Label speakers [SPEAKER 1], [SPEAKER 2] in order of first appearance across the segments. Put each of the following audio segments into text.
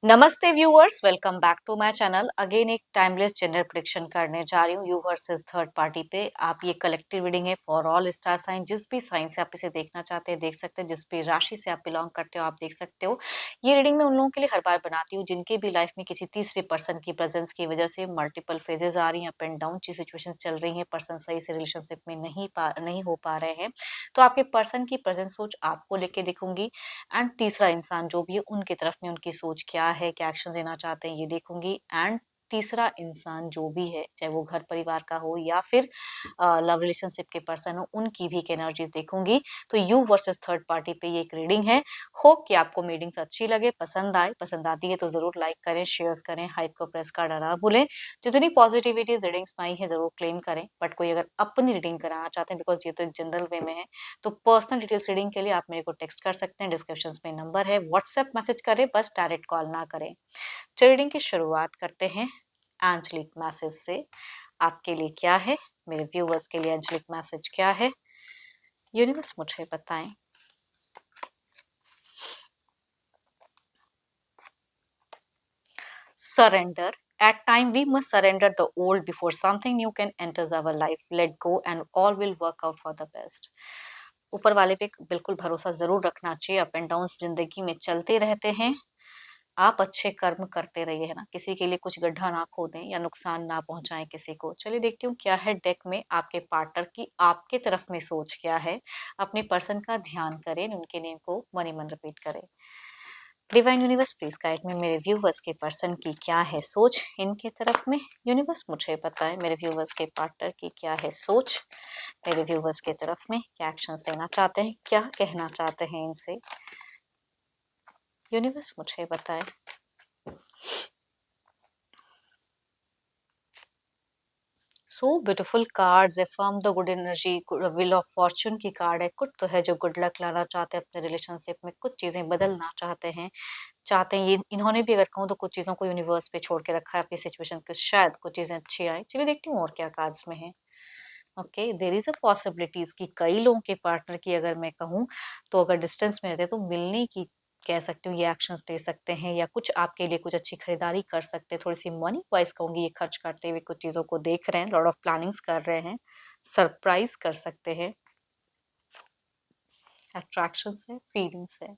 [SPEAKER 1] नमस्ते viewers, welcome back to my channel. Again एक timeless gender prediction करने जा रही हूँ यू वर्सेस थर्ड पार्टी पे। आप ये कलेक्टिव रीडिंग है फॉर ऑल स्टार साइन। जिस भी साइन से आप इसे देखना चाहते हैं देख सकते हैं, जिस भी राशि से आप बिलोंग करते हो आप देख सकते हो। ये रीडिंग मैं उन लोगों के लिए हर बार बनाती हूँ जिनके भी लाइफ में किसी तीसरे पर्सन की प्रेजेंस की वजह से मल्टीपल फेजेस आ रही हैं, अप एंड डाउन की सिचुएशन चल रही है, पर्सन सही से रिलेशनशिप में नहीं हो पा रहे हैं। तो आपके पर्सन की प्रेजेंस सोच आपको लेके दिखूंगी। एंड तीसरा इंसान जो भी है उनकी तरफ में उनकी सोच क्या है, क्या एक्शन लेना चाहते हैं ये देखूंगी। एंड तीसरा इंसान जो भी है, चाहे वो घर परिवार का हो या फिर लव रिलेशनशिप के पर्सन हो, उनकी भी एनर्जीज देखूंगी। तो यू वर्सेस थर्ड पार्टी पे ये एक रीडिंग है। होप कि आपको रीडिंग्स अच्छी लगे, पसंद आए। पसंद आती है तो जरूर लाइक करें, शेयर करें, हाइप को प्रेस करना ना भूलें। जितनी पॉजिटिविटी रीडिंग्स में आई है जरूर क्लेम करें। बट कोई अगर अपनी रीडिंग कराना चाहते हैं, बिकॉज ये तो एक जनरल वे में है, तो पर्सनल डिटेल्स रीडिंग के लिए आप मेरे को टेक्स्ट कर सकते हैं। डिस्क्रिप्शन में नंबर है, व्हाट्सएप मैसेज करें, बस डायरेक्ट कॉल ना करें। चलिए रीडिंग की शुरुआत करते हैं एंजलिक मैसेज से। आपके लिए क्या है, मेरे व्यूवर्स के लिए एंजलिक मैसेज क्या है, यूनिवर्स मुझे बताएं। Surrender. At time we must surrender the old before something new can enter our life. Let go and all will work out for the best. ऊपर वाले पे बिल्कुल भरोसा जरूर रखना चाहिए। अप एंड डाउन जिंदगी में चलते रहते हैं। आप अच्छे कर्म करते रहिए, है ना। किसी के लिए कुछ गड्ढा ना खोदें या नुकसान ना पहुंचाएं किसी को। चलिए देखती हूँ क्या है डेक में आपके पार्टनर की आपके तरफ में सोच क्या है। अपने पर्सन का ध्यान करें, उनके नेम को मनी मन रिपीट करें। डिवाइन यूनिवर्स प्लीज गाइड में मेरे व्यूवर्स के पर्सन की क्या है सोच इनके तरफ में। यूनिवर्स मुझे बताएं मेरे व्यूवर्स के पार्टनर की क्या है सोच, मेरे व्यूवर्स के तरफ में क्या एक्शन लेना चाहते हैं, क्या कहना चाहते हैं इनसे। यूनिवर्स मुझे बताएं। So beautiful cards, affirm the good energy, wheel of Fortune की कार्ड है। कुछ तो है जो गुड लक लाना चाहते हैं अपने रिलेशनशिप में, कुछ चीजें बदलना चाहते हैं ये इन्होंने भी। अगर कहूँ तो कुछ चीजों को यूनिवर्स पे छोड़ के रखा है अपनी सिचुएशन के, शायद कुछ चीजें अच्छी आए। चलिए देखती हूँ और क्या कार्ड्स में है। Okay, there is a possibilities कि कई लोगों के पार्टनर की अगर मैं कहूँ तो अगर डिस्टेंस में रहते तो मिलने की कह सकती हूँ, ये एक्शंस ले सकते हैं या कुछ आपके लिए कुछ अच्छी खरीदारी कर सकते हैं। थोड़ी सी मनी वाइज कहूंगी, ये खर्च करते हुए कुछ चीजों को देख रहे हैं, लॉट ऑफ प्लानिंग्स कर रहे हैं, सरप्राइज कर सकते हैं। अट्रैक्शंस है, फीलिंग्स है,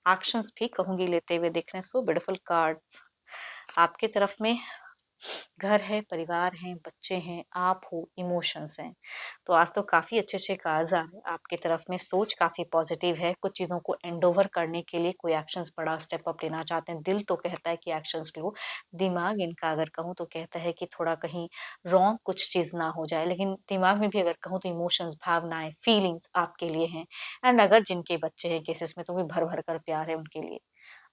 [SPEAKER 1] एक्शंस भी कहूंगी लेते हुए देख रहे हैं। सो ब्यूटीफुल कार्ड्स आपके तरफ में। घर है, परिवार है, बच्चे हैं, आप हो, इमोशंस हैं। तो आज तो काफी अच्छे अच्छे कार्ड्स आ रहे हैं आपकी तरफ में। सोच काफी पॉजिटिव है, कुछ चीजों को एंड ओवर करने के लिए कोई एक्शंस बड़ा स्टेप अप लेना चाहते हैं। दिल तो कहता है कि एक्शंस लो, दिमाग इनका अगर कहूँ तो कहता है कि थोड़ा कहीं रॉन्ग कुछ चीज ना हो जाए। लेकिन दिमाग में भी अगर कहूँ तो इमोशंस, भावनाएं, फीलिंग्स आपके लिए हैं। एंड अगर जिनके बच्चे हैं केसेस में तो भी भर भर कर प्यार है उनके लिए।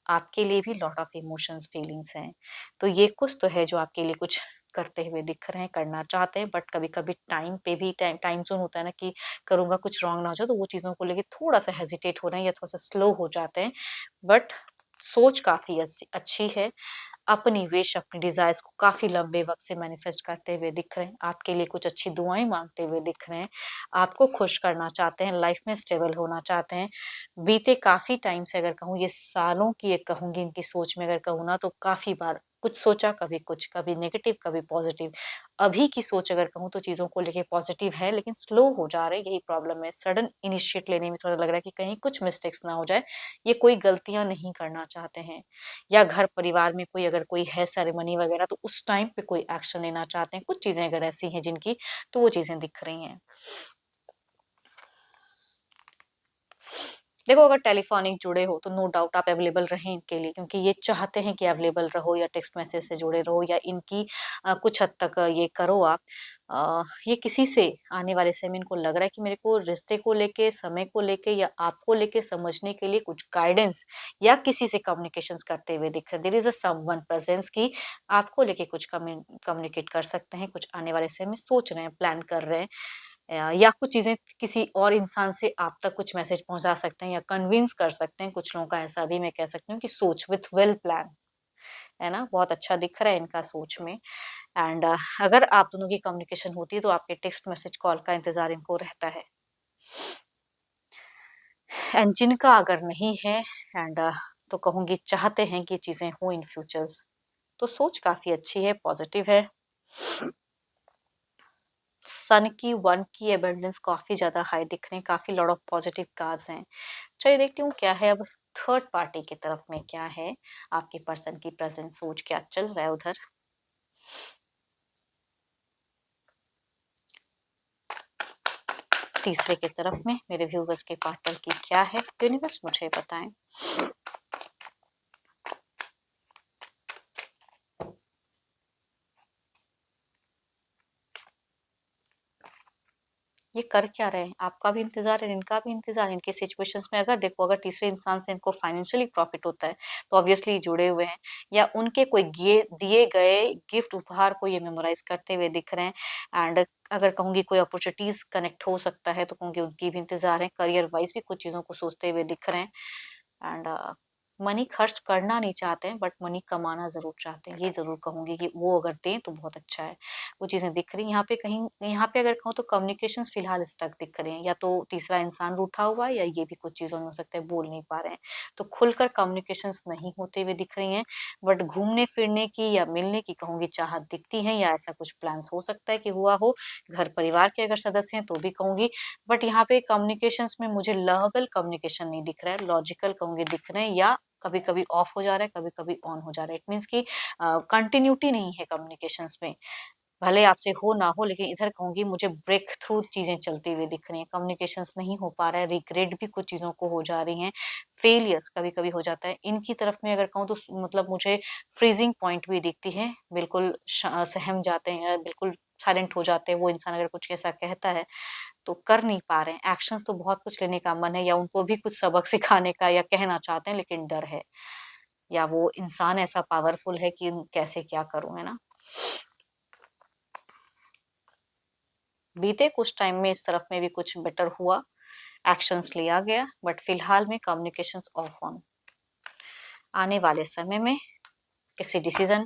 [SPEAKER 1] आपके लिए भी लॉट ऑफ इमोशंस, फीलिंग्स हैं। तो ये कुछ तो है जो आपके लिए कुछ करते हुए दिख रहे हैं, करना चाहते हैं। बट कभी कभी टाइम पे भी टाइम टाइम जोन होता है ना, कि करूंगा कुछ रॉन्ग ना हो जाए, तो वो चीजों को लेके थोड़ा सा हेजिटेट हो रहे हैं या थोड़ा सा स्लो हो जाते हैं। बट सोच काफी अच्छी है। अपनी विश, अपनी डिजायर्स को काफी लंबे वक्त से मैनिफेस्ट करते हुए दिख रहे हैं। आपके लिए कुछ अच्छी दुआएं मांगते हुए दिख रहे हैं। आपको खुश करना चाहते हैं, लाइफ में स्टेबल होना चाहते हैं। बीते काफी टाइम से अगर कहूँ, ये सालों की एक कहूंगी इनकी सोच में अगर कहूँ ना, तो काफी बार कुछ सोचा, कभी कुछ, कभी नेगेटिव कभी पॉजिटिव। अभी की सोच अगर कहूँ तो चीजों को लेके पॉजिटिव है, लेकिन स्लो हो जा रहे हैं, यही प्रॉब्लम है। सडन इनिशिएट लेने में थोड़ा लग रहा है कि कहीं कुछ मिस्टेक्स ना हो जाए। ये कोई गलतियां नहीं करना चाहते हैं। या घर परिवार में कोई अगर कोई है सेरेमनी वगैरह, तो उस टाइम पे कोई एक्शन लेना चाहते हैं। कुछ चीजें अगर ऐसी हैं जिनकी, तो वो चीजें दिख रही हैं। देखो, अगर टेलीफोनिक जुड़े हो तो नो डाउट आप अवेलेबल रहें इनके लिए, क्योंकि ये चाहते हैं कि अवेलेबल रहो, या टेक्स्ट मैसेज से जुड़े रहो, या इनकी कुछ हद तक ये करो आप। ये किसी से आने वाले समय इनको लग रहा है कि मेरे को रिश्ते को लेके, समय को लेके, या आपको लेके समझने के लिए कुछ गाइडेंस या किसी से कम्युनिकेशंस करते हुए दिख रहे हैं। There is a someone presence की आपको लेके कुछ कम्युनिकेट कर सकते हैं, कुछ आने वाले समय में सोच रहे हैं, प्लान कर रहे हैं। या कुछ चीजें किसी और इंसान से आप तक कुछ मैसेज पहुंचा सकते हैं या कन्विंस कर सकते हैं। कुछ लोगों का ऐसा भी मैं कह सकती हूँ कि सोच विथ वेल प्लान, है ना, बहुत अच्छा दिख रहा है इनका सोच में। एंड अगर आप दोनों की कम्युनिकेशन होती है तो आपके टेक्स्ट मैसेज कॉल का इंतजार इनको रहता है। एंड जिनका अगर नहीं है, एंड तो कहूंगी चाहते हैं कि चीजें हो इन फ्यूचर्स। तो सोच काफी अच्छी है, पॉजिटिव है। सन की 1 की एबंडेंस काफी ज्यादा हाई दिख रहे हैं, काफी लॉट ऑफ पॉजिटिव कार्ड्स हैं। चलिए देखती हूँ क्या है अब थर्ड पार्टी की तरफ में क्या है, आपके पर्सन की प्रेजेंट सोच क्या चल रहा है उधर। तीसरे की तरफ में मेरे व्यूवर्स के पार्टनर की क्या है, यूनिवर्स मुझे बताएं। ये कर क्या रहे हैं, आपका भी इंतजार है, इनका भी इंतजार है। इनके सिचुएशंस में अगर देखो, अगर तीसरे इंसान से इनको फाइनेंशियली प्रॉफिट होता है तो ऑब्वियसली जुड़े हुए हैं, या उनके कोई दिए गए गिफ्ट उपहार को ये मेमोराइज करते हुए दिख रहे हैं। एंड अगर कहूंगी कोई अपॉर्चुनिटीज कनेक्ट हो सकता है तो कहूंगी उनकी भी इंतजार है। करियर वाइज भी कुछ चीजों को सोचते हुए दिख रहे हैं। एंड मनी खर्च करना नहीं चाहते हैं, बट मनी कमाना जरूर चाहते हैं। ये जरूर कहूंगी कि वो अगर दें तो बहुत अच्छा है। वो चीजें दिख रही हैं यहाँ पे। कहीं यहाँ पे अगर कहूँ तो कम्युनिकेशंस फिलहाल स्टक दिख रहे हैं, या तो तीसरा इंसान रूठा हुआ है, या ये भी कुछ चीजों में हो सकता है बोल नहीं पा रहे हैं। तो खुलकर कम्युनिकेशंस नहीं होते हुए दिख रही हैं। बट घूमने फिरने की या मिलने की कहूंगी चाहत दिखती है, या ऐसा कुछ प्लान्स हो सकता है कि हुआ हो। घर परिवार के अगर सदस्य हैं तो भी कहूंगी। बट यहाँ पे कम्युनिकेशंस में मुझे लर्बल कम्युनिकेशन नहीं दिख रहा है, लॉजिकल कहूंगी दिख रहे हैं, या कभी कभी ऑफ हो जा रहा है, कभी कभी ऑन हो जा रहा है। इट मीन्स की कंटिन्यूटी नहीं है कम्युनिकेशंस में। भले आपसे हो ना हो, लेकिन इधर कहूंगी मुझे ब्रेक थ्रू चीजें चलती हुई दिख रही हैं। कम्युनिकेशंस नहीं हो पा रहा है, रिग्रेट भी कुछ चीजों को हो जा रही हैं, फेलियर्स कभी कभी हो जाता है। इनकी तरफ में अगर कहूँ तो मतलब मुझे फ्रीजिंग पॉइंट भी दिखती है। बिल्कुल सहम जाते हैं, बिल्कुल साइलेंट हो जाते हैं। वो इंसान अगर कुछ ऐसा कहता है तो कर नहीं पा रहे हैं। एक्शंस तो बहुत कुछ लेने का मन है, या उनको भी कुछ सबक सिखाने का या कहना चाहते हैं, लेकिन डर है, या वो इंसान ऐसा पावरफुल है कि कैसे क्या करूं, है ना। बीते कुछ टाइम में इस तरफ में भी कुछ बेटर हुआ, एक्शंस लिया गया, बट फिलहाल में कम्युनिकेशंस ऑफ ऑन। आने वाले समय में किसी डिसीजन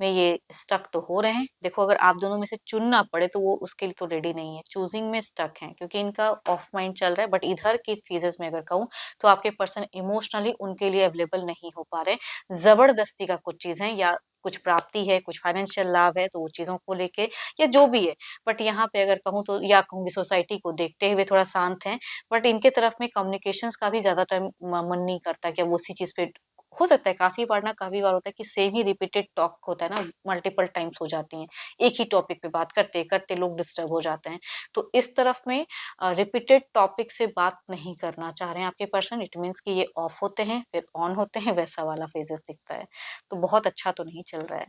[SPEAKER 1] में ये स्टक तो हो रहे हैं। देखो अगर आप दोनों में से चुनना पड़े तो वो उसके लिए तो रेडी नहीं है, चूजिंग में स्टक है, क्योंकि इनका ऑफ माइंड चल रहा है। बट इधर की फेजेस में अगर कहूँ तो आपके पर्सन इमोशनली उनके लिए अवेलेबल नहीं हो पा रहे। जबरदस्ती का कुछ चीज है, या कुछ प्राप्ति है, कुछ फाइनेंशियल लाभ है, तो वो चीजों को लेके या जो भी है। बट यहाँ पे अगर कहूँ तो, या कहूँगी सोसाइटी को देखते हुए थोड़ा शांत है। बट इनके तरफ में कम्युनिकेशंस का भी ज्यादा टाइम मन नहीं करता कि वो उसी चीज पे हो सकता है। काफी बार ना, काफी बार होता है कि सेम ही रिपीटेड टॉक होता है ना, मल्टीपल टाइम्स हो जाती हैं। एक ही टॉपिक पे बात करते करते लोग डिस्टर्ब हो जाते हैं। तो इस तरफ में रिपीटेड टॉपिक से बात नहीं करना चाह रहे हैं आपके पर्सन। इट मीन्स कि ये ऑफ होते हैं फिर ऑन होते हैं, वैसा वाला फेजेस दिखता है। तो बहुत अच्छा तो नहीं चल रहा है।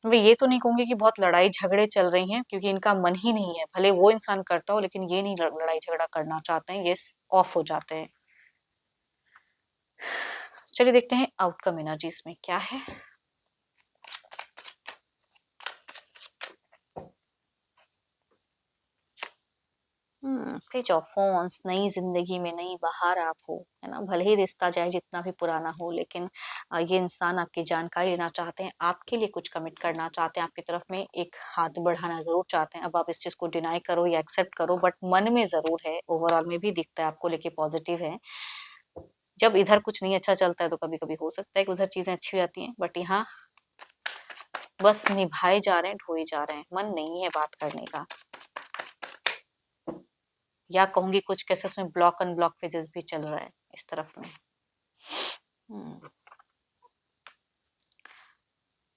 [SPEAKER 1] मैं ये तो नहीं कहूंगी कि बहुत लड़ाई झगड़े चल रही हैं, क्योंकि इनका मन ही नहीं है। भले वो इंसान करता हो, लेकिन ये नहीं लड़ाई झगड़ा करना चाहते हैं, ये ऑफ हो जाते हैं। चलिए देखते हैं आउटकम एनर्जीज में क्या है। पेज ऑफ फोन्स, नई जिंदगी में नई बहार आप हो, है ना। भले ही रिश्ता चाहे जितना भी पुराना हो, लेकिन ये इंसान आपकी जानकारी लेना चाहते हैं, आपके लिए कुछ कमिट करना चाहते हैं, आपकी तरफ में एक हाथ बढ़ाना जरूर चाहते हैं। अब आप इस चीज को डिनाई करो या एक्सेप्ट करो, बट मन में जरूर है, ओवरऑल में भी दिखता है आपको लेके पॉजिटिव है। जब इधर कुछ नहीं अच्छा चलता है तो कभी कभी हो सकता है कि उधर चीजें अच्छी रहती हैं, बट यहाँ बस निभाए जा रहे हैं, ढोए जा रहे हैं, मन नहीं है बात करने का। या कहूंगी कुछ केसेस में ब्लॉक अनब्लॉक फेजेस भी चल रहा है इस तरफ में। हम्म,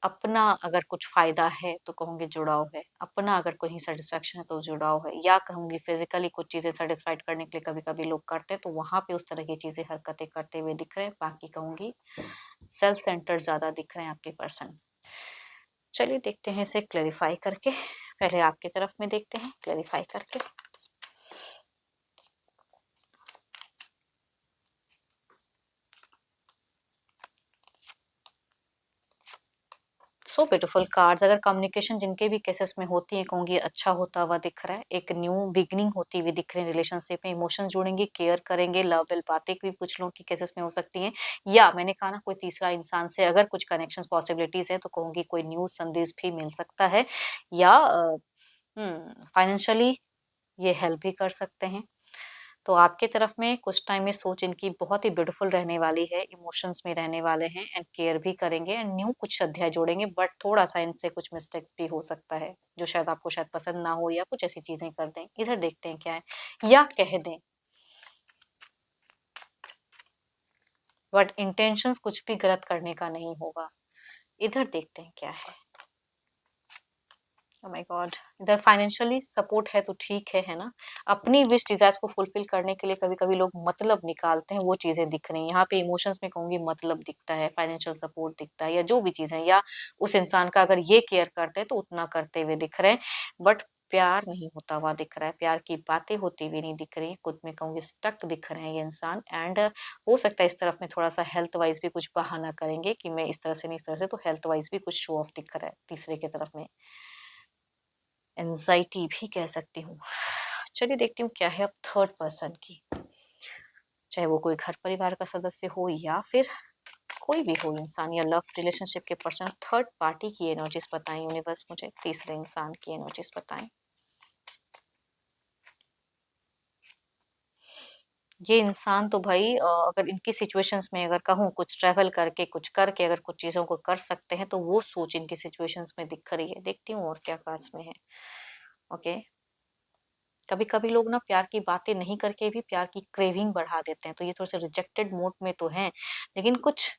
[SPEAKER 1] अपना अगर कुछ फायदा है तो कहूंगी जुड़ाव है, अपना अगर कोई सेटिस्फेक्शन है तो जुड़ाव है। या कहूंगी फिजिकली कुछ चीजें सेटिस्फाइड करने के लिए कभी कभी लोग करते हैं, तो वहां पे उस तरह की चीजें हरकतें करते हुए दिख रहे हैं। बाकी कहूंगी सेल्फ सेंटर ज्यादा दिख रहे हैं आपके पर्सन। चलिए देखते हैं इसे क्लेरिफाई करके। पहले आपकी तरफ में देखते हैं क्लेरिफाई करके। So beautiful cards. अगर कम्युनिकेशन जिनके भी केसेस में होती है कहूंगी अच्छा होता हुआ दिख रहा है। एक न्यू बिगनिंग होती हुई दिख रही है रिलेशनशिप में। इमोशंस जुड़ेंगे, केयर करेंगे, लव विल बातें भी कुछ लोगों की केसेस में हो सकती हैं। या मैंने कहा ना, कोई तीसरा इंसान से अगर कुछ कनेक्शन पॉसिबिलिटीज है तो कहूंगी कोई न्यू संदेश भी मिल सकता है। या फाइनेंशियली ये हेल्प भी कर सकते हैं। तो आपके तरफ में कुछ टाइम में सोच इनकी बहुत ही ब्यूटीफुल रहने वाली है, इमोशंस में रहने वाले हैं एंड केयर भी करेंगे एंड न्यू कुछ अध्याय जोड़ेंगे, बट थोड़ा सा इनसे कुछ मिस्टेक्स भी हो सकता है जो शायद आपको शायद पसंद ना हो या कुछ ऐसी चीजें कर दें। इधर देखते हैं क्या है या कह दें, बट इंटेंशंस कुछ भी गलत करने का नहीं होगा। इधर देखते हैं क्या है। ओह माय गॉड, इधर फाइनेंशियली सपोर्ट है तो ठीक है ना। अपनी विश डिजायर्स को फुलफिल करने के लिए कभी कभी लोग मतलब निकालते हैं, वो चीजें दिख रही हैं यहाँ पे। इमोशंस में कहूंगी मतलब दिखता है, फाइनेंशियल सपोर्ट दिखता है, या जो भी चीज है, या उस इंसान का अगर ये केयर करते हैं तो उतना करते हुए दिख रहे हैं, बट प्यार नहीं होता हुआ दिख रहा है, प्यार की बातें होती हुई नहीं दिख रही, खुद में कहूंगी स्टक दिख रहे हैं ये इंसान। एंड हो सकता है इस तरफ में थोड़ा सा हेल्थ वाइज भी कुछ बहाना करेंगे कि मैं इस तरह से नहीं, इस तरह से, तो हेल्थ वाइज भी कुछ शो ऑफ दिख रहा है तीसरे की तरफ में। एंजाइटी भी कह सकती हूँ। चलिए देखती हूँ क्या है अब थर्ड पर्सन की, चाहे वो कोई घर परिवार का सदस्य हो या फिर कोई भी हो इंसान, या लव रिलेशनशिप के पर्सन। थर्ड पार्टी की एनर्जीज बताएं यूनिवर्स मुझे, तीसरे इंसान की एनर्जीज बताएं। ये इंसान तो भाई अगर इनकी सिचुएशंस में अगर कहूँ कुछ ट्रैवल करके कुछ करके अगर कुछ चीजों को कर सकते हैं तो वो सोच इनकी सिचुएशंस में दिख रही है। देखती हूँ और क्या खास में है। ओके, कभी कभी लोग ना प्यार की बातें नहीं करके भी प्यार की क्रेविंग बढ़ा देते हैं, तो ये थोड़े से रिजेक्टेड मोड में तो हैं, लेकिन कुछ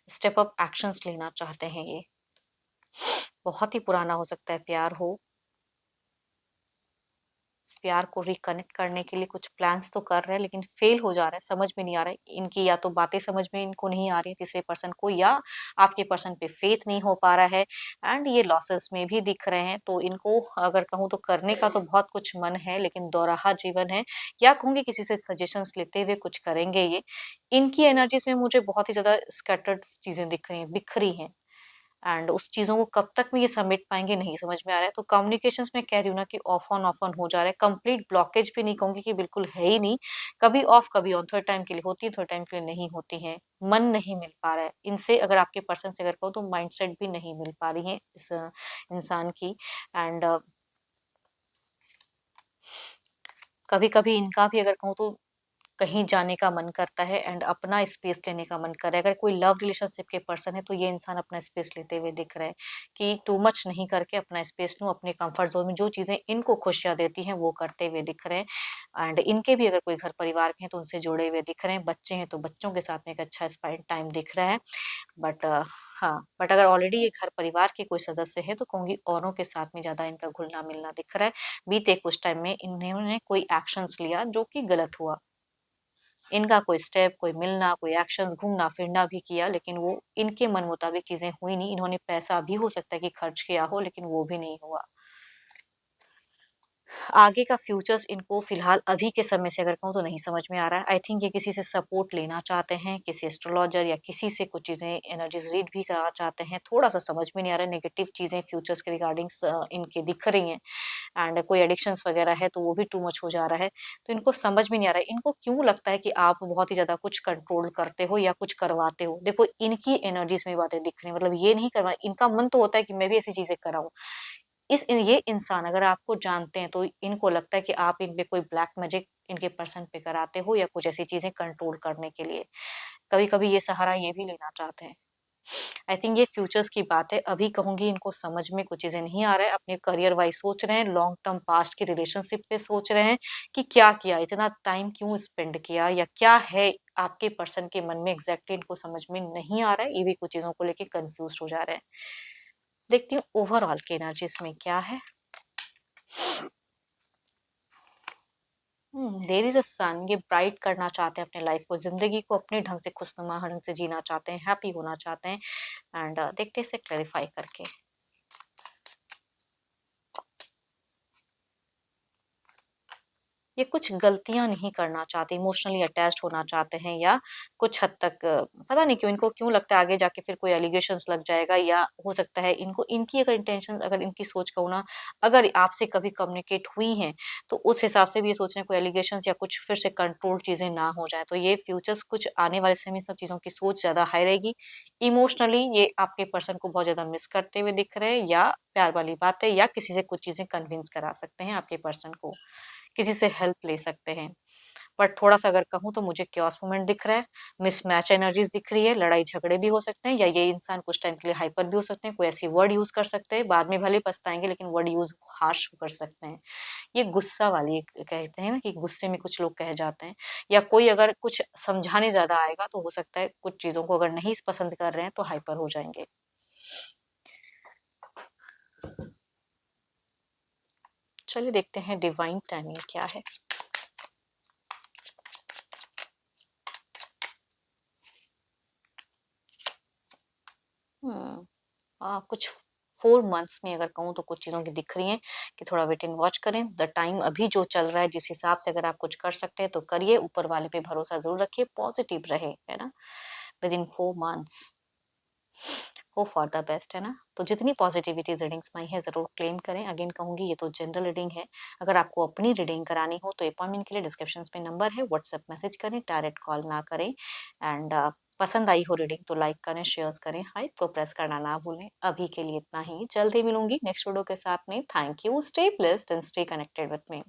[SPEAKER 1] स्टेप अप एक्शंस लेना चाहते हैं ये। बहुत ही पुराना हो सकता है प्यार हो, प्यार को रिकनेक्ट करने के लिए कुछ प्लान्स तो कर रहे हैं लेकिन फेल हो जा रहा है, समझ में नहीं आ रहा है इनकी, या तो बातें समझ में इनको नहीं आ रही है तीसरे पर्सन को, या आपके पर्सन पे फेथ नहीं हो पा रहा है एंड ये लॉसेस में भी दिख रहे हैं। तो इनको अगर कहूँ तो करने का तो बहुत कुछ मन है, लेकिन दोराहा जीवन है, या कहूंगी किसी से सजेशंस लेते हुए कुछ करेंगे ये। इनकी एनर्जीज में मुझे बहुत ही ज्यादा स्कैटर्ड चीजें दिख रही हैं, बिखरी हैं, एंड उस चीजों को कब तक में ये समेट पाएंगे नहीं समझ में आ रहा है। तो कम्युनिकेशंस में कह रही हूँ ना कि ऑफ ऑन हो जा रहा है, कंप्लीट ब्लॉकेज भी नहीं कहूंगी कि बिल्कुल है ही नहीं, कभी ऑफ कभी ऑन, थोड़े टाइम के लिए होती है थोड़े टाइम के लिए नहीं होती है। मन नहीं मिल पा रहा है इनसे, अगर आपके पर्सन से अगर कहूँ तो माइंडसेट भी नहीं मिल पा रही है इस इंसान की। एंड कभी कभी इनका भी अगर कहूँ तो कहीं जाने का मन करता है एंड अपना स्पेस लेने का मन कर रहा है। अगर कोई लव रिलेशनशिप के पर्सन है तो ये इंसान अपना स्पेस लेते हुए दिख रहे हैं कि टू मच नहीं करके अपना स्पेस लूं, अपने कंफर्ट जोन में जो चीजें इनको खुशियां देती हैं वो करते हुए दिख रहे हैं। एंड इनके भी अगर कोई घर परिवार के हैं तो उनसे जुड़े हुए दिख रहे हैं, बच्चे हैं तो बच्चों के साथ में एक अच्छा स्पेंड टाइम दिख रहा है। बट हाँ, बट अगर ऑलरेडी ये घर परिवार के कोई सदस्य है तो कहूंगी औरों के साथ में ज्यादा इनका घुलना मिलना दिख रहा है। बीते कुछ टाइम में इन्होंने कोई एक्शंस लिया जो कि गलत हुआ, इनका कोई स्टेप, कोई मिलना, कोई एक्शंस, घूमना फिरना भी किया, लेकिन वो इनके मन मुताबिक चीजें हुई नहीं। इन्होंने पैसा भी हो सकता है कि खर्च किया हो लेकिन वो भी नहीं हुआ। आगे का फ्यूचर्स इनको फिलहाल अभी के समय से अगर कहूँ तो नहीं समझ में आ रहा है। आई थिंक ये किसी से सपोर्ट लेना चाहते हैं, किसी एस्ट्रोलॉजर या किसी से कुछ चीजें एनर्जीज रीड भी करना चाहते हैं। थोड़ा सा समझ में नहीं आ रहा है, नेगेटिव चीजें फ्यूचर्स के रिगार्डिंग्स इनके दिख रही हैं। एंड कोई एडिक्शंस वगैरह है तो वो भी टू मच हो जा रहा है। तो इनको समझ में नहीं आ रहा है, इनको क्यों लगता है कि आप बहुत ही ज्यादा कुछ कंट्रोल करते हो या कुछ करवाते हो। देखो इनकी एनर्जीज में बातें दिख रही हैं, मतलब ये नहीं करवा, इनका मन तो होता है कि मैं भी ऐसी चीजें कराऊं। ये इंसान अगर आपको जानते हैं तो इनको लगता है कि आप इन पे कोई ब्लैक मैजिक इनके पर्सन पे कराते हो या कुछ ऐसी चीजें कंट्रोल करने के लिए। कभी कभी ये सहारा ये भी लेना चाहते हैं। आई थिंक ये फ्यूचर्स की बात है, अभी कहूंगी इनको समझ में कुछ चीजें नहीं आ रहा है। अपने करियर वाइज सोच रहे हैं, लॉन्ग टर्म पास्ट की रिलेशनशिप पे सोच रहे हैं कि क्या किया, इतना टाइम क्यों स्पेंड किया, या क्या है आपके पर्सन के मन में एग्जैक्टली इनको समझ में नहीं आ रहा है। ये भी कुछ चीजों को लेके कंफ्यूज हो जा रहे हैं। देखती हूँ ओवरऑल के एनर्जीज में क्या है। देयर इज अ सन, ये ब्राइट करना चाहते हैं अपने लाइफ को, जिंदगी को अपने ढंग से खुशनुमा ढंग से जीना चाहते हैं, हैप्पी होना चाहते हैं। एंड देखते हैं इसे क्लैरिफाई करके। ये कुछ गलतियां नहीं करना चाहते, इमोशनली अटैच्ड होना चाहते हैं, या कुछ हद तक पता नहीं क्यों इनको क्यों लगता है आगे जाके फिर कोई एलिगेशंस लग जाएगा, या हो सकता है इनको इनकी अगर इंटेंशन, अगर इनकी सोच कहूँ ना, अगर आपसे कभी कम्युनिकेट हुई हैं तो उस हिसाब से भी ये सोच रहे हैं कोई एलिगेशंस या कुछ फिर से कंट्रोल चीजें ना हो जाए। तो ये फ्यूचर्स कुछ आने वाले समय में सब चीजों की सोच ज्यादा हाई रहेगी। इमोशनली ये आपके पर्सन को बहुत ज्यादा मिस करते हुए दिख रहे हैं, या प्यार वाली बात है, या किसी से कुछ चीजें कन्विंस करा सकते हैं आपके पर्सन को, किसी से हेल्प ले सकते हैं। बट थोड़ा-सा अगर कहूँ तो मुझे chaos मोमेंट दिख रहा है, मिसमैच एनर्जीज़ दिख रही है, लड़ाई-झगड़े भी हो सकते हैं या ये इंसान कुछ टाइम के लिए हाइपर भी हो सकते हैं, कोई ऐसी वर्ड यूज़ कर सकते हैं, बाद में भले ही पछताएँगे लेकिन वर्ड यूज़ हार्श कर सकते हैं। ये गुस्सा वाली एक कहते हैं ना कि गुस्से में कुछ लोग कह जाते हैं या कोई अगर कुछ समझाने ज़्यादा आएगा तो हो सकता है कुछ चीज़ों को अगर नहीं पसंद कर रहे हैं तो हाइपर हो जाएँगे। चलिए देखते हैं डिवाइन टाइमिंग क्या है। हुँ। कुछ 4 मंथ्स में अगर कहूँ तो कुछ चीज़ों की दिख रही हैं कि थोड़ा वेट एंड वॉच करें। द टाइम अभी जो चल रहा है जिस हिसाब से अगर आप कुछ कर सकते हैं तो करिए, ऊपर वाले पे भरोसा ज़रूर रखिए, पॉज़िटिव रहें, है ना? Within 4 months hope for the best, है ना? तो जितनी पॉज़िटिविटी रीडिंग्स में आई हैं ज़रूर क्लेम करें। अगेन कहूँगी ये तो जनरल रीडिंग है। अगर आपको अपनी रीडिंग करानी हो तो अपॉइंटमेंट के लिए डिस्क्रिप्शंस में नंबर है, व्हाट्सएप मैसेज करें, डायरेक्ट कॉल ना करें एंड पसंद आई हो रीडिंग तो लाइक करें, शेयर्स करें, हाइप को प्रेस करना ना भूलें। अभी के लिए इतना ही, जल्द ही मिलूँगी नेक्स्ट वीडियो के साथ में। Thank you, stay blessed and stay connected with me.